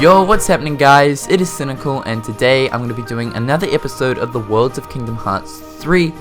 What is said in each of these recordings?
Yo, what's happening guys? It is Cynnnical, and today I'm going to be doing another episode of the Worlds of Kingdom Hearts 3.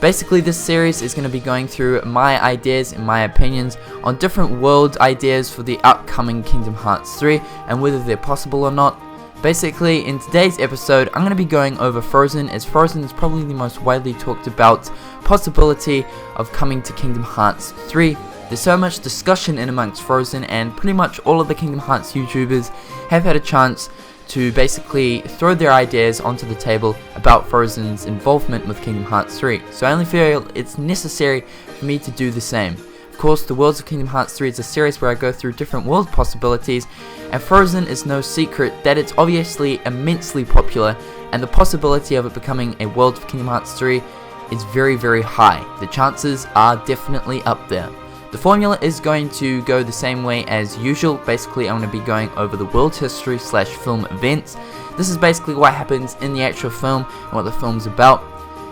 Basically, this series is going to be going through my ideas and my opinions on different world ideas for the upcoming Kingdom Hearts 3 and whether they're possible or not. Basically, in today's episode, I'm going to be going over Frozen, as Frozen is probably the most widely talked about possibility of coming to Kingdom Hearts 3. There's so much discussion in amongst Frozen, and pretty much all of the Kingdom Hearts YouTubers have had a chance to basically throw their ideas onto the table about Frozen's involvement with Kingdom Hearts 3. So I only feel it's necessary for me to do the same. Of course, the Worlds of Kingdom Hearts 3 is a series where I go through different world possibilities, and Frozen is no secret that it's obviously immensely popular, and the possibility of it becoming a World of Kingdom Hearts 3 is very, very high. The chances are definitely up there. The formula is going to go the same way as usual. Basically, I'm going to be going over the world history / film events. This is basically what happens in the actual film and what the film's about.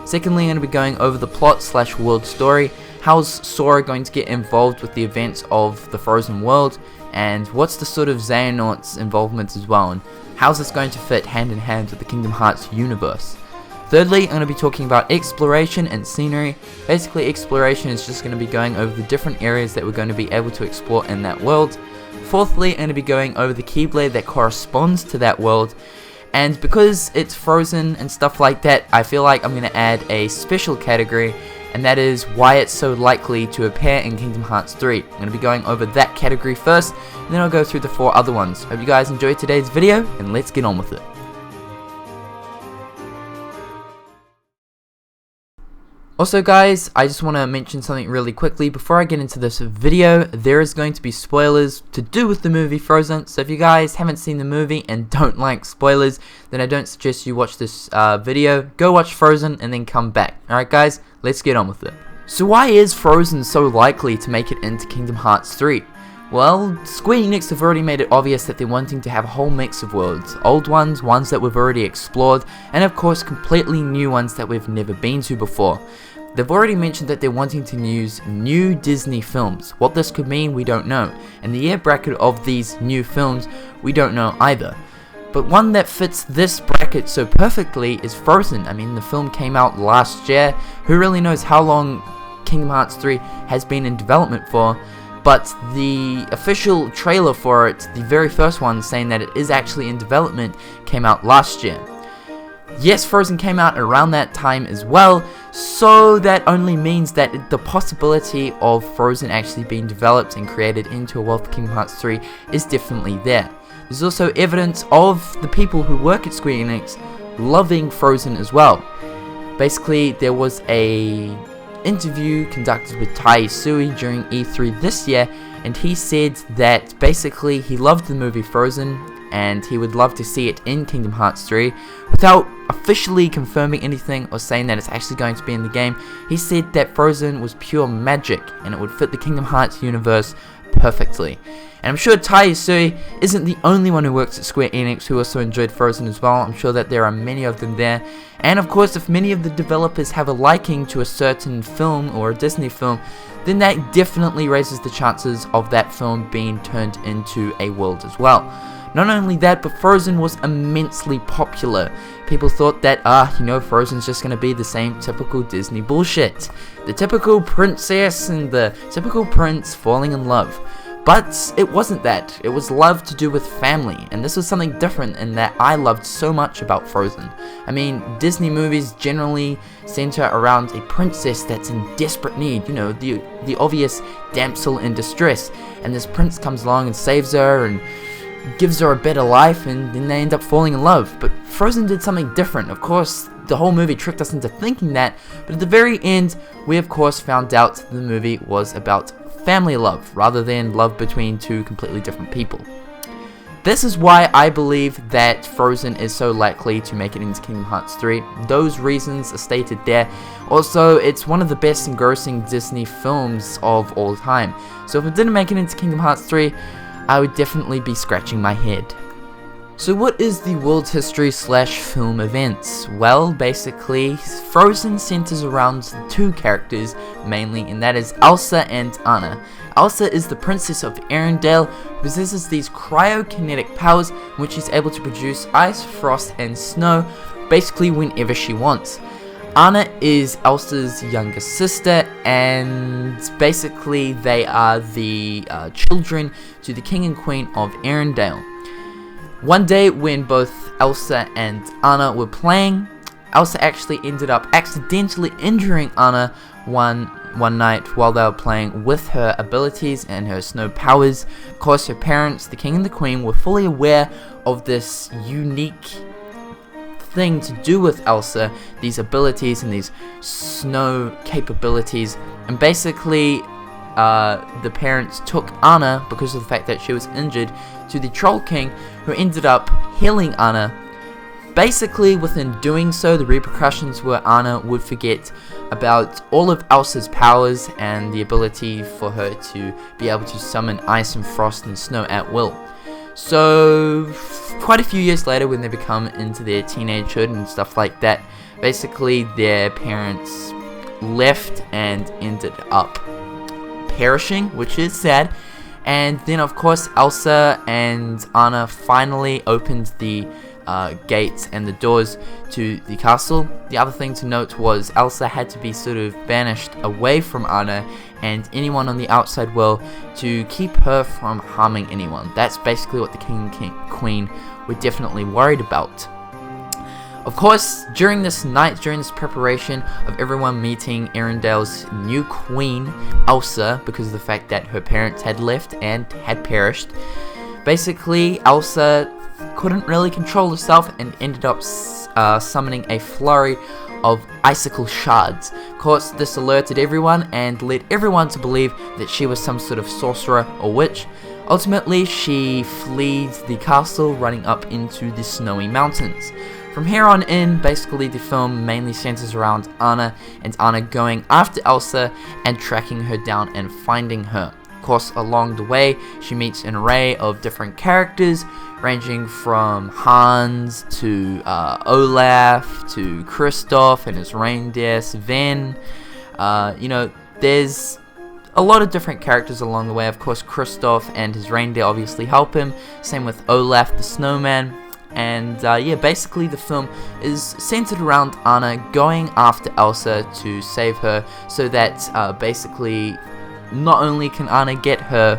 Secondly, I'm going to be going over the plot / world story. How's Sora going to get involved with the events of the Frozen world? And what's the sort of Xehanort's involvement as well? And how's this going to fit hand in hand with the Kingdom Hearts universe? Thirdly, I'm going to be talking about exploration and scenery. Basically, exploration is just going to be going over the different areas that we're going to be able to explore in that world. Fourthly, I'm going to be going over the Keyblade that corresponds to that world. And because it's Frozen and stuff like that, I feel like I'm going to add a special category, and that is why it's so likely to appear in Kingdom Hearts 3. I'm going to be going over that category first, and then I'll go through the 4 other ones. Hope you guys enjoyed today's video, and let's get on with it. Also guys, I just want to mention something really quickly before I get into this video. There is going to be spoilers to do with the movie Frozen, so if you guys haven't seen the movie and don't like spoilers, then I don't suggest you watch this video. Go watch Frozen and then come back. Alright guys, let's get on with it. So why is Frozen so likely to make it into Kingdom Hearts 3? Well, Square Enix have already made it obvious that they're wanting to have a whole mix of worlds. Old ones, ones that we've already explored, and of course completely new ones that we've never been to before. They've already mentioned that they're wanting to use new Disney films. What this could mean, we don't know. And the year bracket of these new films, we don't know either. But one that fits this bracket so perfectly is Frozen. I mean, the film came out last year. Who really knows how long Kingdom Hearts 3 has been in development for? But the official trailer for it, the very first one saying that it is actually in development, came out last year. Yes, Frozen came out around that time as well, so that only means that the possibility of Frozen actually being developed and created into a World of Kingdom Hearts 3 is definitely there. There's also evidence of the people who work at Square Enix loving Frozen as well. Basically, there was a interview conducted with Tai Sui during E3 this year, and he said that basically he loved the movie Frozen and he would love to see it in Kingdom Hearts 3. Without officially confirming anything or saying that it's actually going to be in the game, he said that Frozen was pure magic and it would fit the Kingdom Hearts universe perfectly. And I'm sure Tai Sui isn't the only one who works at Square Enix who also enjoyed Frozen as well. I'm sure that there are many of them there. And of course, if many of the developers have a liking to a certain film or a Disney film, then that definitely raises the chances of that film being turned into a world as well. Not only that, but Frozen was immensely popular. People thought that, Frozen's just going to be the same typical Disney bullshit. The typical princess and the typical prince falling in love. But it wasn't that. It was love to do with family, and this was something different in that I loved so much about Frozen. I mean, Disney movies generally center around a princess that's in desperate need, the obvious damsel in distress, and this prince comes along and saves her and gives her a better life, and then they end up falling in love. But Frozen did something different. Of course, the whole movie tricked us into thinking that, but at the very end, we of course found out the movie was about family love, rather than love between two completely different people. This is why I believe that Frozen is so likely to make it into Kingdom Hearts 3. Those reasons are stated there. Also, it's one of the best engrossing Disney films of all time. So if it didn't make it into Kingdom Hearts 3, I would definitely be scratching my head. So what is the world history / film events? Well, basically, Frozen centers around 2 characters mainly, and that is Elsa and Anna. Elsa is the princess of Arendelle, possesses these cryokinetic powers in which she's able to produce ice, frost, and snow basically whenever she wants. Anna is Elsa's younger sister, and basically they are the children to the king and queen of Arendelle. One day when both Elsa and Anna were playing, Elsa actually ended up accidentally injuring Anna one night while they were playing with her abilities and her snow powers. Of course, her parents, the king and the queen, were fully aware of this unique thing to do with Elsa, these abilities and these snow capabilities, and basically the parents took Anna, because of the fact that she was injured, to the Troll King, who ended up healing Anna. Basically, within doing so, the repercussions were Anna would forget about all of Elsa's powers and the ability for her to be able to summon ice and frost and snow at will. So, quite a few years later, when they become into their teenagehood and stuff like that, basically their parents left and ended up perishing, which is sad. And then, of course, Elsa and Anna finally opened the gates and the doors to the castle. The other thing to note was Elsa had to be sort of banished away from Anna and anyone on the outside world to keep her from harming anyone. That's basically what the king and queen were definitely worried about. Of course, during this night, during this preparation of everyone meeting Arendelle's new queen, Elsa, because of the fact that her parents had left and had perished, basically Elsa couldn't really control herself and ended up summoning a flurry of icicle shards. Of course, this alerted everyone and led everyone to believe that she was some sort of sorcerer or witch. Ultimately, she flees the castle, running up into the snowy mountains. From here on in, basically the film mainly centers around Anna, and Anna going after Elsa and tracking her down and finding her. Of course, along the way, she meets an array of different characters, ranging from Hans to Olaf to Kristoff and his reindeer, Sven. There's a lot of different characters along the way. Of course, Kristoff and his reindeer obviously help him. Same with Olaf the snowman. And basically the film is centered around Anna going after Elsa to save her, so that basically not only can Anna get her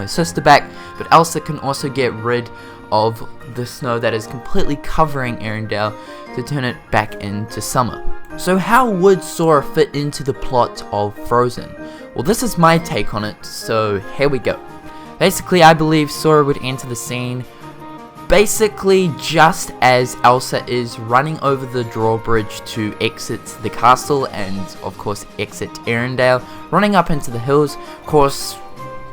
sister back, but Elsa can also get rid of the snow that is completely covering Arendelle to turn it back into summer. So how would Sora fit into the plot of Frozen? Well, this is my take on it, so here we go. Basically, I believe Sora would enter the scene basically just as Elsa is running over the drawbridge to exit the castle and of course exit Arendelle, running up into the hills. Of course,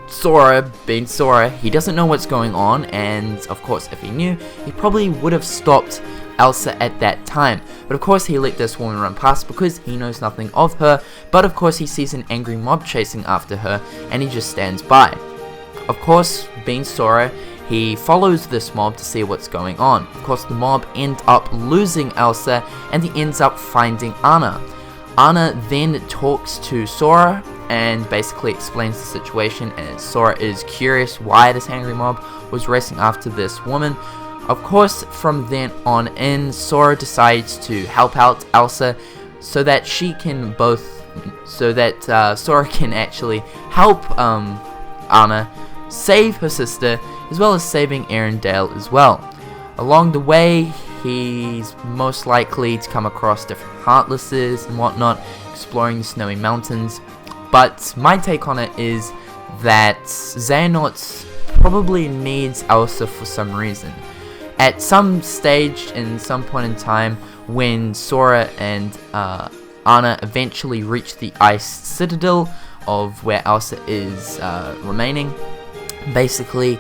Sora, being Sora, he doesn't know what's going on, and of course if he knew, he probably would have stopped Elsa at that time. But of course he let this woman run past because he knows nothing of her, but of course he sees an angry mob chasing after her and he just stands by. Of course, being Sora, he follows this mob to see what's going on. Of course, the mob end up losing Elsa and he ends up finding Anna. Anna then talks to Sora and basically explains the situation, and Sora is curious why this angry mob was racing after this woman. Of course, from then on in, Sora decides to help out Elsa so that Sora can actually help Anna save her sister, as well as saving Arendelle as well. Along the way, he's most likely to come across different Heartlesses and whatnot, exploring the snowy mountains. But my take on it is that Xehanort probably needs Elsa for some reason. At some stage, in some point in time, when Sora and Anna eventually reach the ice citadel of where Elsa is remaining, basically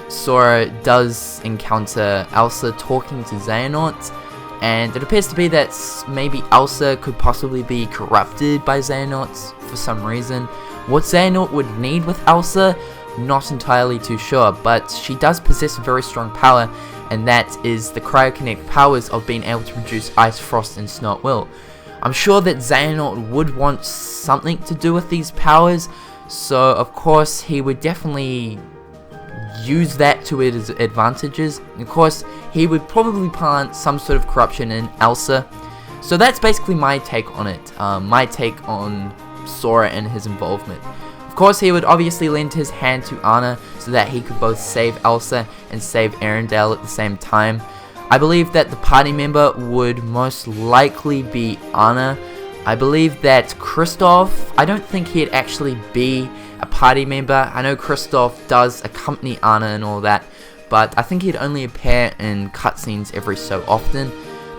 Sora does encounter Elsa talking to Xehanort, and it appears to be that maybe Elsa could possibly be corrupted by Xehanort for some reason. What Xehanort would need with Elsa, not entirely too sure, but she does possess a very strong power, and that is the cryokinetic powers of being able to produce ice, frost, and snow at will. I'm sure that Xehanort would want something to do with these powers, So of course he would definitely use that to his advantages. Of course he would probably plant some sort of corruption in Elsa. So that's basically my take on it, my take on Sora and his involvement. Of course he would obviously lend his hand to Anna so that he could both save Elsa and save Arendelle at the same time. I believe that the party member would most likely be Anna. I believe that Kristoff, I don't think he'd actually be a party member. I know Kristoff does accompany Anna and all that, but I think he'd only appear in cutscenes every so often.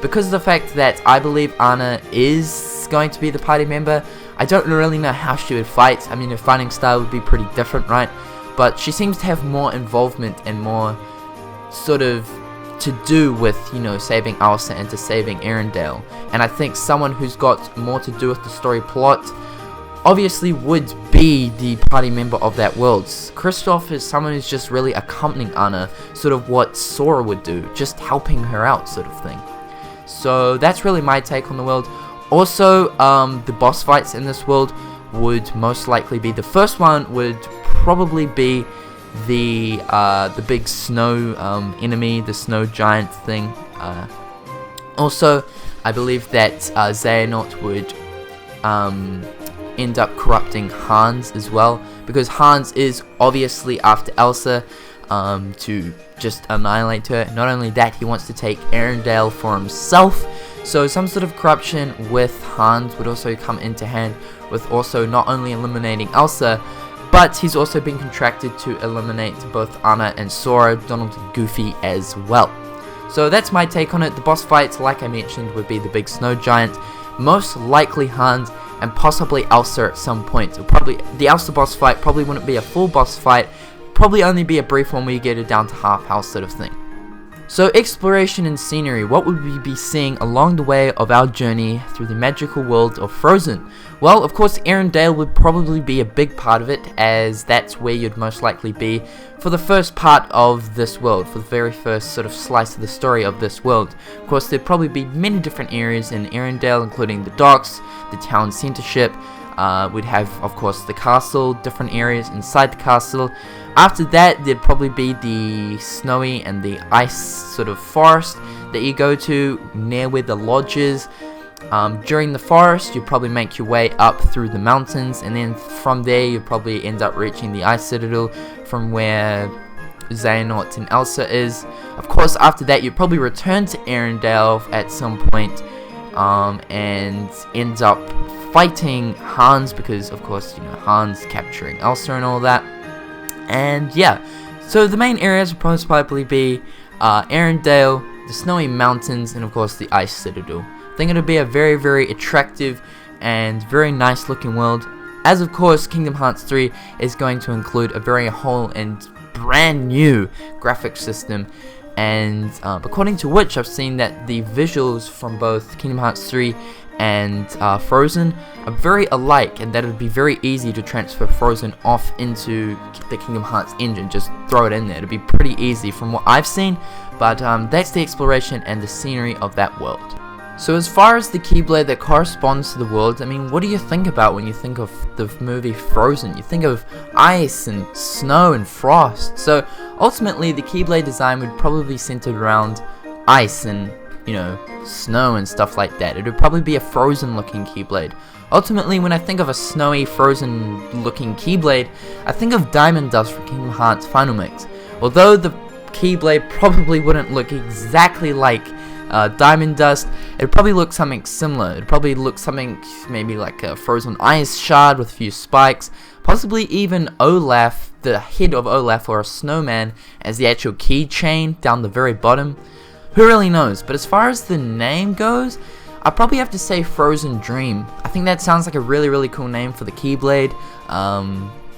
Because of the fact that I believe Anna is going to be the party member, I don't really know how she would fight. I mean, her fighting style would be pretty different, right? But she seems to have more involvement and more sort of to do with, you know, saving Elsa and to saving Arendelle. And I think someone who's got more to do with the story plot obviously would be the party member of that world. Kristoff is someone who's just really accompanying Anna, sort of what Sora would do, just helping her out sort of thing. So that's really my take on the world. Also, the boss fights in this world would most likely be, the first one would probably be the big snow enemy, the snow giant thing. Also, I believe that Xehanort would end up corrupting Hans as well, because Hans is obviously after Elsa to just annihilate her. Not only that, he wants to take Arendelle for himself. So some sort of corruption with Hans would also come into hand, with also not only eliminating Elsa, but he's also been contracted to eliminate both Anna and Sora, Donald and Goofy as well. So that's my take on it. The boss fights, like I mentioned, would be the big snow giant, most likely Hans, and possibly Elsa at some point. Probably the Elsa boss fight probably wouldn't be a full boss fight, probably only be a brief one where you get it down to half health sort of thing. So exploration and scenery, what would we be seeing along the way of our journey through the magical world of Frozen? Well, of course Arendelle would probably be a big part of it, as that's where you'd most likely be for the first part of this world, for the very first sort of slice of the story of this world. Of course there'd probably be many different areas in Arendelle, including the docks, the town centership. We'd have, of course, the castle, different areas inside the castle. After that, there'd probably be the snowy and the ice sort of forest that you go to near where the lodge is. During the forest, you'd probably make your way up through the mountains, and then from there you'd probably end up reaching the ice citadel, from where Xehanort and Elsa is. Of course, after that you'd probably return to Arendelle at some point, and end up fighting Hans, because of course, you know, Hans capturing Elsa and all that. And yeah, so the main areas would most probably be Arendelle, the snowy mountains, and of course the ice citadel. I think it'll be a very, very attractive and very nice looking world, as of course Kingdom Hearts 3 is going to include a very whole and brand new graphic system. And according to which, I've seen that the visuals from both Kingdom Hearts 3 and Frozen are very alike, and that it would be very easy to transfer Frozen off into the Kingdom Hearts engine. Just throw it in there. It'd be pretty easy from what I've seen, but that's the exploration and the scenery of that world. So as far as the Keyblade that corresponds to the world, I mean, what do you think about when you think of the movie Frozen? You think of ice and snow and frost. So ultimately the Keyblade design would probably be centered around ice and, you know, snow and stuff like that. It would probably be a Frozen looking Keyblade. Ultimately, when I think of a snowy, Frozen looking Keyblade, I think of Diamond Dust from Kingdom Hearts Final Mix. Although the Keyblade probably wouldn't look exactly like Diamond Dust, it'd probably look something similar. It'd probably look something maybe like a frozen ice shard with a few spikes, possibly even Olaf, the head of Olaf, or a snowman as the actual keychain down the very bottom. Who really knows? But as far as the name goes, I probably have to say Frozen Dream. I think that sounds like a really, really cool name for the Keyblade.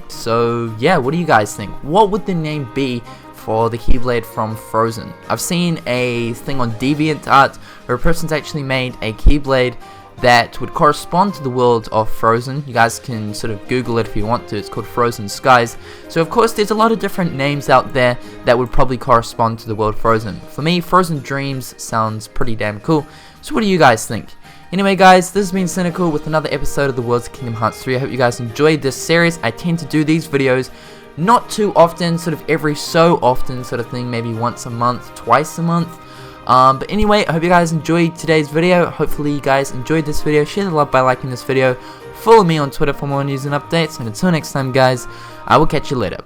So yeah, what do you guys think? What would the name be for the Keyblade from Frozen? I've seen a thing on DeviantArt where a person's actually made a Keyblade that would correspond to the world of Frozen. You guys can sort of Google it if you want to. It's called Frozen Skies. So of course there's a lot of different names out there that would probably correspond to the world Frozen. For me, Frozen Dreams sounds pretty damn cool. So what do you guys think? Anyway guys, this has been Cynnnical with another episode of the Worlds of Kingdom Hearts 3. I hope you guys enjoyed this series. I tend to do these videos not too often, sort of every so often sort of thing, maybe once a month, twice a month. But anyway, I hope you guys enjoyed today's video. Hopefully you guys enjoyed this video. Share the love by liking this video. Follow me on Twitter for more news and updates. And until next time guys, I will catch you later.